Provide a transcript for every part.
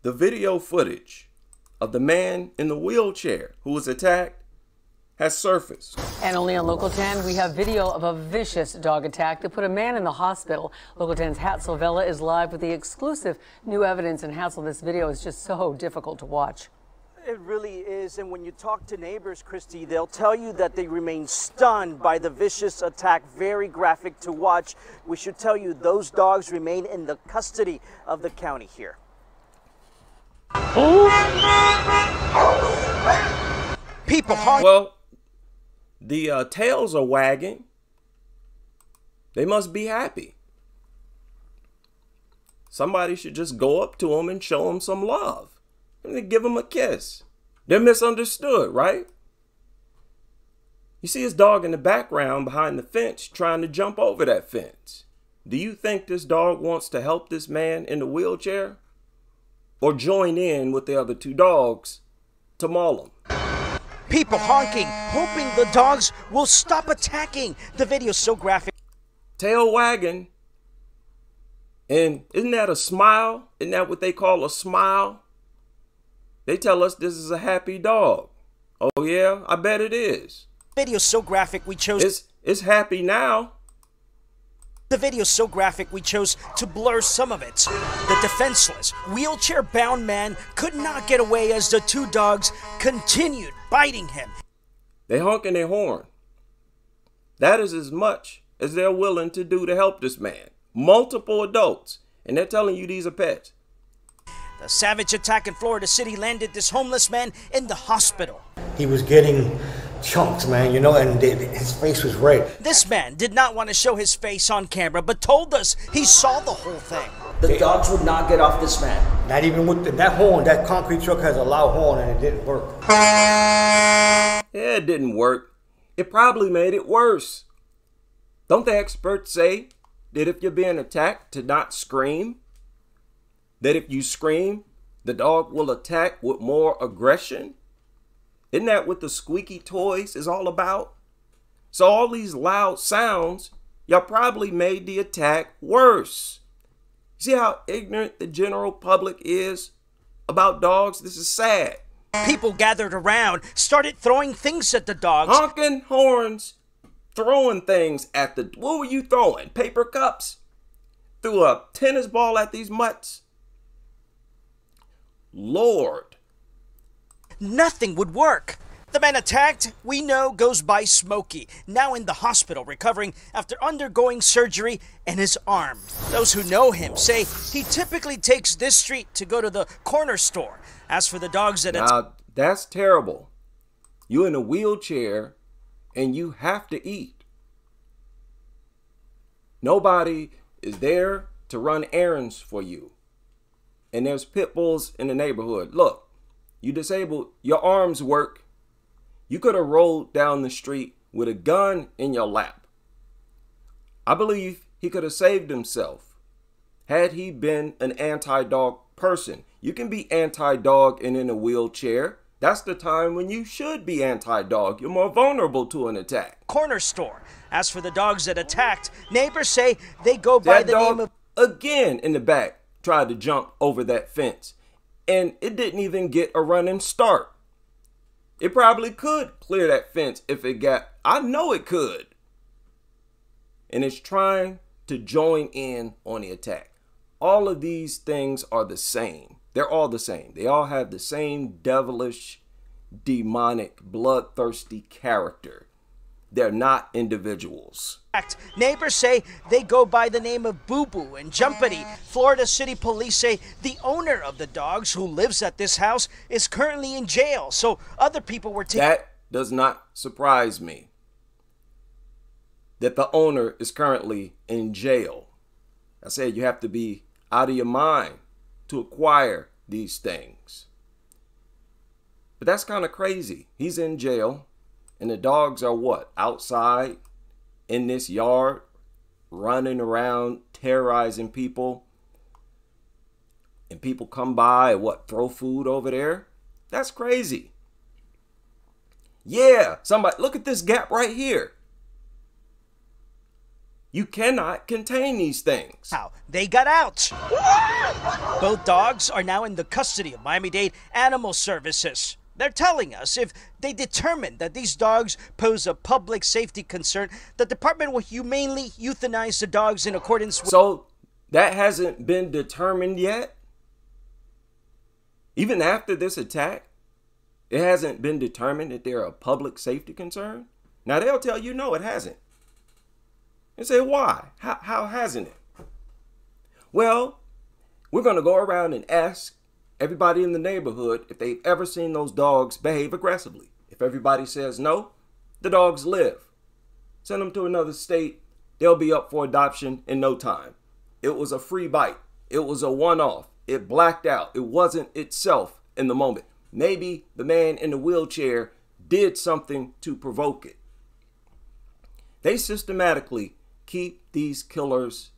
The video footage of the man in the wheelchair who was attacked has surfaced. And only on Local 10, we have video of a vicious dog attack that put a man in the hospital. Local 10's Hatzel Vela is live with the exclusive new evidence. And Hatzel, this video is just so difficult to watch. It really is, and when you talk to neighbors, Christy, they'll tell you that they remain stunned by the vicious attack. Very graphic to watch. We should tell you those dogs remain in the custody of the county here. People honk. Well, the tails are wagging. They must be happy. Somebody should just go up to them and show them some love. And then give them a kiss. They're misunderstood, right? You see his dog in the background behind the fence trying to jump over that fence. Do you think this dog wants to help this man in the wheelchair? Or join in with the other two dogs to maul him? People honking, hoping the dogs will stop attacking. The video's so graphic. Tail wagging. And isn't that a smile? Isn't that what they call a smile? They tell us this is a happy dog. Oh yeah, I bet it is. Video's so graphic we chose. It's happy now. The video's so graphic we chose to blur some of it. The defenseless, wheelchair-bound man could not get away as the two dogs continued biting him. They honking their horn. That is as much as they're willing to do to help this man. Multiple adults, and they're telling you these are pets. The savage attack in Florida City landed this homeless man in the hospital. He was getting chunks, man, you know, and his face was red. This man did not want to show his face on camera, but told us he saw the whole thing. The dogs would not get off this man. Not even with that horn. That concrete truck has a loud horn and it didn't work. Yeah, it didn't work. It probably made it worse. Don't the experts say that if you're being attacked to not scream? That if you scream, the dog will attack with more aggression? Isn't that what the squeaky toys is all about? So all these loud sounds, y'all probably made the attack worse. See how ignorant the general public is about dogs? This is sad. People gathered around, started throwing things at the dogs. Honking horns, throwing things at the... What were you throwing? Paper cups? Threw a tennis ball at these mutts? Lord. Nothing would work. The man attacked, we know, goes by Smokey, now in the hospital recovering after undergoing surgery in his arm. Those who know him say he typically takes this street to go to the corner store. As for the dogs that... Now, that's terrible. You're in a wheelchair and you have to eat. Nobody is there to run errands for you. And there's pit bulls in the neighborhood. Look, you disabled, your arms work. You could have rolled down the street with a gun in your lap. I believe he could have saved himself had he been an anti-dog person. You can be anti-dog and in a wheelchair. That's the time when you should be anti-dog. You're more vulnerable to an attack. Corner store. As for the dogs that attacked, neighbors say they go by the name of... Again in the back tried to jump over that fence. And it didn't even get a running start. It probably could clear that fence if it got... I know it could. And it's trying to join in on the attack. All of these things are the same. They're all the same. They all have the same devilish, demonic, bloodthirsty character. They're not individuals. Neighbors say they go by the name of Boo Boo and Jumpity. Florida City Police say the owner of the dogs who lives at this house is currently in jail. So other people were taking... That does not surprise me. That the owner is currently in jail. I said you have to be out of your mind to acquire these things. But that's kind of crazy. He's in jail. And the dogs are what? Outside in this yard, running around, terrorizing people. And people come by and what? Throw food over there? That's crazy. Yeah, somebody, look at this gap right here. You cannot contain these things. How? They got out. Both dogs are now in the custody of Miami-Dade Animal Services. They're telling us if they determine that these dogs pose a public safety concern, the department will humanely euthanize the dogs in accordance with... So that hasn't been determined yet? Even after this attack, it hasn't been determined that they're a public safety concern? Now they'll tell you, no, it hasn't. And say, why? How hasn't it? Well, we're going to go around and ask everybody in the neighborhood if they've ever seen those dogs behave aggressively. If everybody says no, the dogs live. Send them to another state. They'll be up for adoption in no time. It was a free bite. It was a one-off. It blacked out. It wasn't itself in the moment. Maybe the man in the wheelchair did something to provoke it. They systematically keep these killers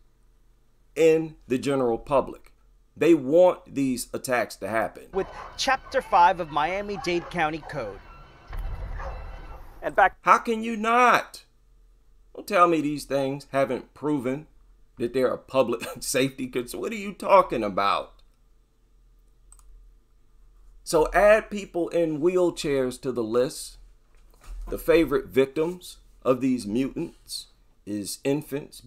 in the general public. They want these attacks to happen. With Chapter 5 of Miami-Dade County Code. In fact, how can you not? Don't tell me these things haven't proven that they're a public safety concern. What are you talking about? So add people in wheelchairs to the list. The favorite victims of these mutants is infants,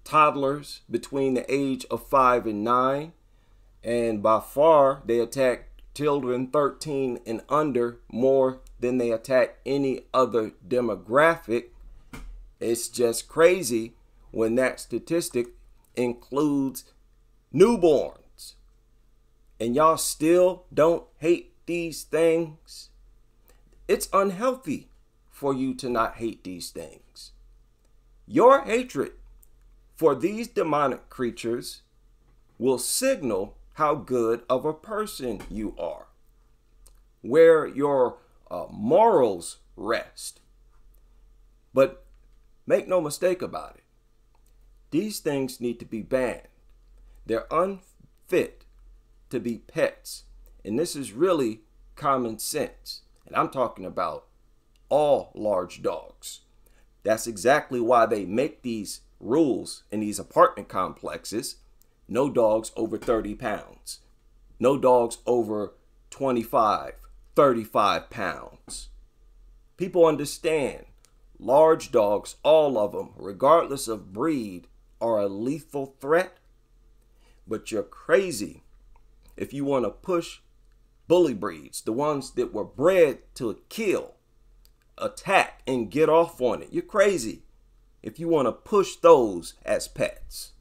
toddlers between the age of 5 and 9. And by far, they attack children 13 and under more than they attack any other demographic. It's just crazy when that statistic includes newborns. And y'all still don't hate these things. It's unhealthy for you to not hate these things. Your hatred for these demonic creatures will signal how good of a person you are, where your morals rest. But make no mistake about it. These things need to be banned. They're unfit to be pets. And this is really common sense. And I'm talking about all large dogs. That's exactly why they make these rules in these apartment complexes. No dogs over 30 pounds. No dogs over 25, 35 pounds. People understand large dogs, all of them, regardless of breed, are a lethal threat. But you're crazy if you want to push bully breeds, the ones that were bred to kill, attack, and get off on it. You're crazy if you want to push those as pets.